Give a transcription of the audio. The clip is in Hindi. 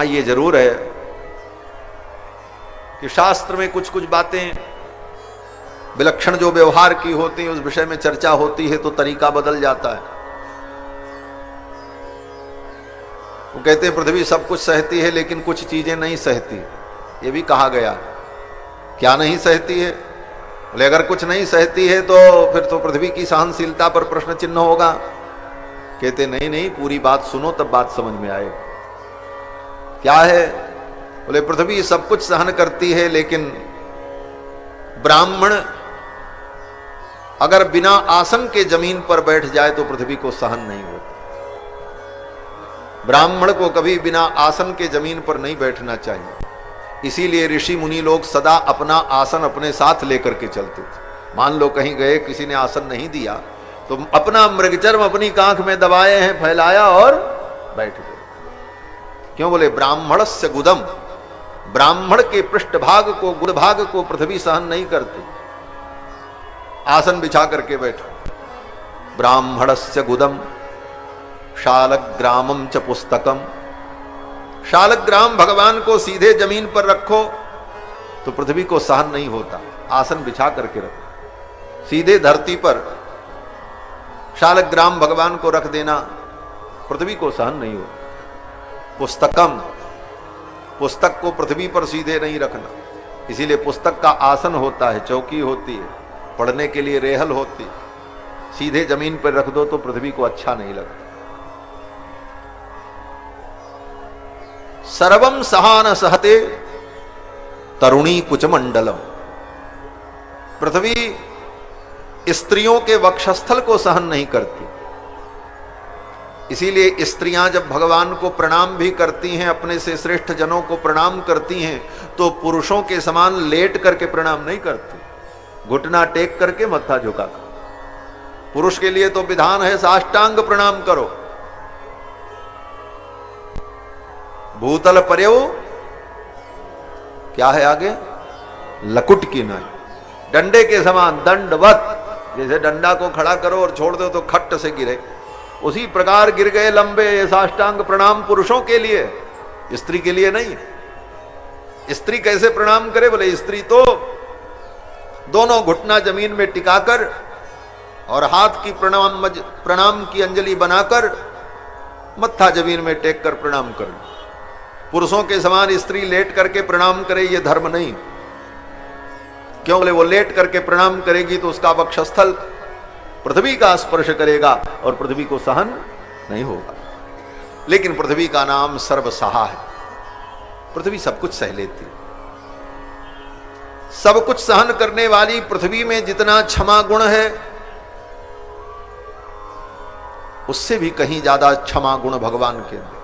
हाँ, ये जरूर है कि शास्त्र में कुछ कुछ बातें विलक्षण जो व्यवहार की होती है उस विषय में चर्चा होती है तो तरीका बदल जाता है। वो कहते हैं पृथ्वी सब कुछ सहती है लेकिन कुछ चीजें नहीं सहती। ये भी कहा गया। क्या नहीं सहती है? बोले अगर कुछ नहीं सहती है तो फिर तो पृथ्वी की सहनशीलता पर प्रश्न चिन्ह होगा। कहते नहीं नहीं, पूरी बात सुनो तब बात समझ में आए। क्या है? बोले पृथ्वी सब कुछ सहन करती है लेकिन ब्राह्मण अगर बिना आसन के जमीन पर बैठ जाए तो पृथ्वी को सहन नहीं होता। ब्राह्मण को कभी बिना आसन के जमीन पर नहीं बैठना चाहिए। इसीलिए ऋषि मुनि लोग सदा अपना आसन अपने साथ लेकर के चलते थे। मान लो कहीं गए, किसी ने आसन नहीं दिया तो अपना मृगचर्म अपनी कांख में दबाए हैं, फैलाया और बैठ गए। क्यों? बोले ब्राह्मणस्य गुदम, ब्राह्मण के पृष्ठभाग को, गुदभाग को पृथ्वी सहन नहीं करती। आसन बिछा करके बैठो। ब्राह्मणस्य गुदम शालग्रामम च पुस्तकम, शालग्राम भगवान को सीधे जमीन पर रखो तो पृथ्वी को सहन नहीं होता। आसन बिछा करके रखो। सीधे धरती पर शालग्राम भगवान को रख देना, पृथ्वी को सहन नहीं होता। पुस्तकम, पुस्तक को पृथ्वी पर सीधे नहीं रखना। इसीलिए पुस्तक का आसन होता है, चौकी होती है, पढ़ने के लिए रेहल होती। सीधे जमीन पर रख दो तो पृथ्वी को अच्छा नहीं लगता। सर्वम सहान सहते तरुणी कुचमंडलम, पृथ्वी स्त्रियों के वक्षस्थल को सहन नहीं करती। इसीलिए स्त्रियां जब भगवान को प्रणाम भी करती हैं, अपने से श्रेष्ठ जनों को प्रणाम करती हैं, तो पुरुषों के समान लेट करके प्रणाम नहीं करती, घुटना टेक करके मत्था झुकाकर। पुरुष के लिए तो विधान है साष्टांग प्रणाम करो। भूतल पर्यो, क्या है आगे? लकुट की नाई, डंडे के समान, दंडवत। जैसे डंडा को खड़ा करो और छोड़ दो तो खट्ट से गिरे, उसी प्रकार गिर गए लंबे। ये साष्टांग प्रणाम पुरुषों के लिए, स्त्री के लिए नहीं। स्त्री कैसे प्रणाम करे? बोले स्त्री तो दोनों घुटना जमीन में टिकाकर और हाथ की प्रणाम की अंजलि बनाकर मत्था जमीन में टेक कर प्रणाम कर। पुरुषों के समान स्त्री लेट करके प्रणाम करे, ये धर्म नहीं। क्यों? बोले वो लेट करके प्रणाम करेगी तो उसका वक्षस्थल पृथ्वी का स्पर्श करेगा और पृथ्वी को सहन नहीं होगा। लेकिन पृथ्वी का नाम सर्वसहा है। पृथ्वी सब कुछ सह लेती है। सब कुछ सहन करने वाली पृथ्वी में जितना क्षमा गुण है, उससे भी कहीं ज्यादा क्षमा गुण भगवान के अंदर।